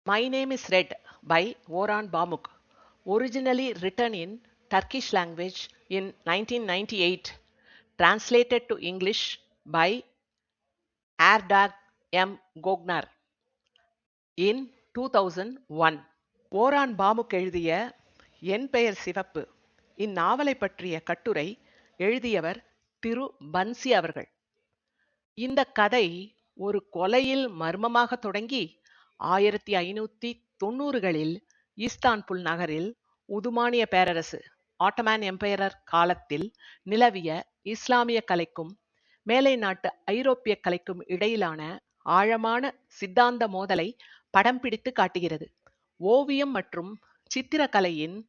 My name is read by Orhan Pamuk, originally written in Turkish language in 1998, translated to English by Erdag M. Gognar in 2001. Oraon பாமுக் எழுதிய என் பெயர் சிவப்பு இந்நாவலை பற்றிய கட்டுரை எழுதியவர் திரு பன்சி அவர்கள். இந்த கதை ஒரு கொலையில் மர்மமாக தொடங்கி 1590களில் ஈஸ்தான்புல் நகரில் உதுமானிய பேரரசு ஆட்டோமேன் எம்பையர் காலத்தில் நிலவிய இஸ்லாமிய கலைக்கும் மேலை நாட்டு ஐரோப்பிய கலைக்கும் இடையிலான ஆழமான சித்தாந்த மோதலை படம் பிடித்து காட்டுகிறது. ஓவியம் மற்றும் சித்திரக்கலையின்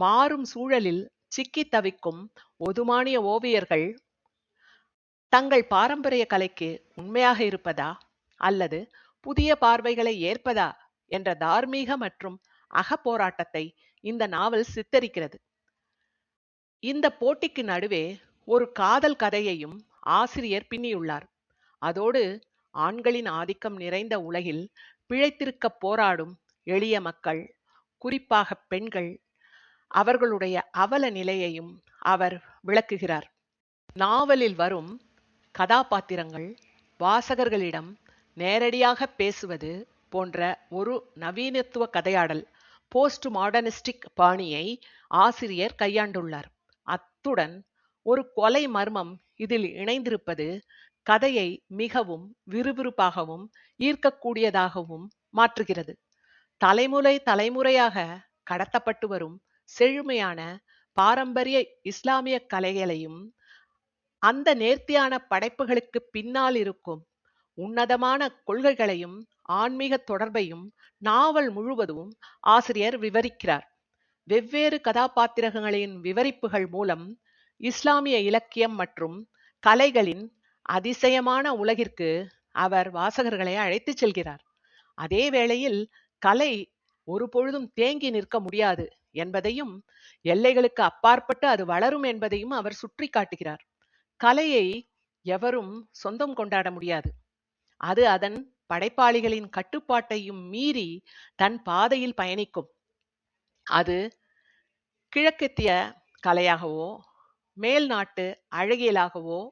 மாறும் சூழலில் சிக்கி தவிக்கும் ஒதுமானிய ஓவியர்கள் தங்கள் பாரம்பரிய கலைக்கு உண்மையாக இருப்பதா அல்லது புதிய பார்வைகளை ஏற்பதா என்ற தார்மீக மற்றும் அகப்போராட்டத்தை இந்த நாவல் சித்தரிக்கிறது. இந்த போட்டிக்கு நடுவே ஒரு காதல் கதையையும் ஆசிரியர் பின்னியுள்ளார். அதோடு ஆண்களின் ஆதிக்கம் நிறைந்த உலகில் பிழைத்திருக்க போராடும் எளிய மக்கள், குறிப்பாக பெண்கள், அவர்களுடைய அவல நிலையையும் அவர் விளக்குகிறார். நாவலில் வரும் கதாபாத்திரங்கள் வாசகர்களிடம் நேரடியாக பேசுவது போன்ற ஒரு நவீனத்துவ கதையாடல் போஸ்ட் மாடர்னிஸ்டிக் பாணியை ஆசிரியர் கையாண்டுள்ளார். அத்துடன் ஒரு கொலை மர்மம் இதில் இணைந்திருப்பது கதையை மிகவும் விறுவிறுப்பாகவும் ஈர்க்கக்கூடியதாகவும் மாற்றுகிறது. தலைமுறையாக கடத்தப்பட்டு வரும் செழுமையான பாரம்பரிய இஸ்லாமிய கலைகளையும் அந்த நேர்த்தியான படைப்புகளுக்கு பின்னால் இருக்கும் உன்னதமான கொள்கைகளையும் ஆன்மீக தொடர்பையும் நாவல் முழுவதும் ஆசிரியர் விவரிக்கிறார். வெவ்வேறு கதாபாத்திரங்களின் விவரிப்புகள் மூலம் இஸ்லாமிய இலக்கியம் மற்றும் கலைகளின் அதிசயமான உலகிற்கு அவர் வாசகர்களை அழைத்துச் செல்கிறார். அதே வேளையில் கலை ஒரு பொழுதும் தேங்கி நிற்க முடியாது என்பதையும், எல்லைகளுக்கு அப்பாற்பட்டு அது வளரும் என்பதையும் அவர் சுற்றி காட்டுகிறார். கலையை எவரும் சொந்தம் கொண்டாட முடியாது. அது அதன் படைப்பாளிகளின் கட்டுப்பாட்டையும் மீறி தன் பாதையில் பயணிக்கும். அது கிழக்கத்திய கலையாகவோ மேல் நாட்டு அழகியலாகவோ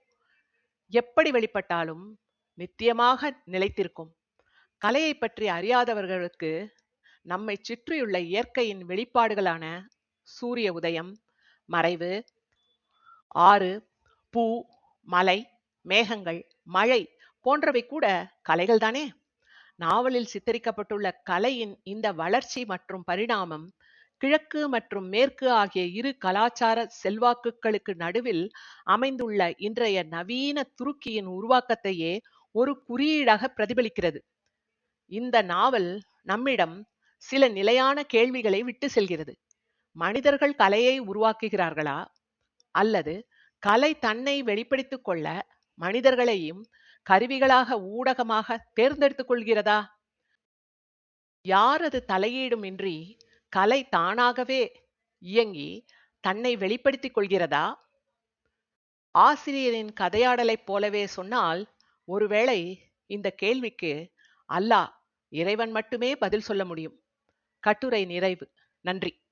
எப்படி வெளிப்பட்டாலும் நித்தியமாக நிலைத்திருக்கும். கலையை பற்றி அறியாதவர்களுக்கு நம்மை சுற்றியுள்ள இயற்கையின் வெளிப்பாடுகளான சூரிய உதயம், மறைவு, ஆறு, பூ, மலை, மேகங்கள், மழை போன்றவை கூட கலைகள் தானே. நாவலில் சித்தரிக்கப்பட்டுள்ள கலையின் இந்த வளர்ச்சி மற்றும் பரிணாமம் கிழக்கு மற்றும் மேற்கு ஆகிய இரு கலாச்சார செல்வாக்குகளுக்கு நடுவில் அமைந்துள்ள இன்றைய நவீன துருக்கியின் உருவாக்கத்தையே ஒரு குறியீடாக பிரதிபலிக்கிறது. இந்த நாவல் நம்மிடம் சில நிலையான கேள்விகளை விட்டு செல்கிறது. மனிதர்கள் கலையை உருவாக்குகிறார்களா அல்லது கலை தன்னை வெளிப்படுத்திக் கொள்ள மனிதர்களையும் கருவிகளாக ஊடகமாக தேர்ந்தெடுத்துக் கொள்கிறதா? யாரது தலையீடும் இன்றி கலை தானாகவே இயங்கி தன்னை வெளிப்படுத்திக் கொள்கிறதா? ஆசிரியரின் கதையாடலைப் போலவே சொன்னால், ஒருவேளை இந்த கேள்விக்கு அல்லாஹ், இறைவன் மட்டுமே பதில் சொல்ல முடியும். கட்டுரை நிறைவு. நன்றி.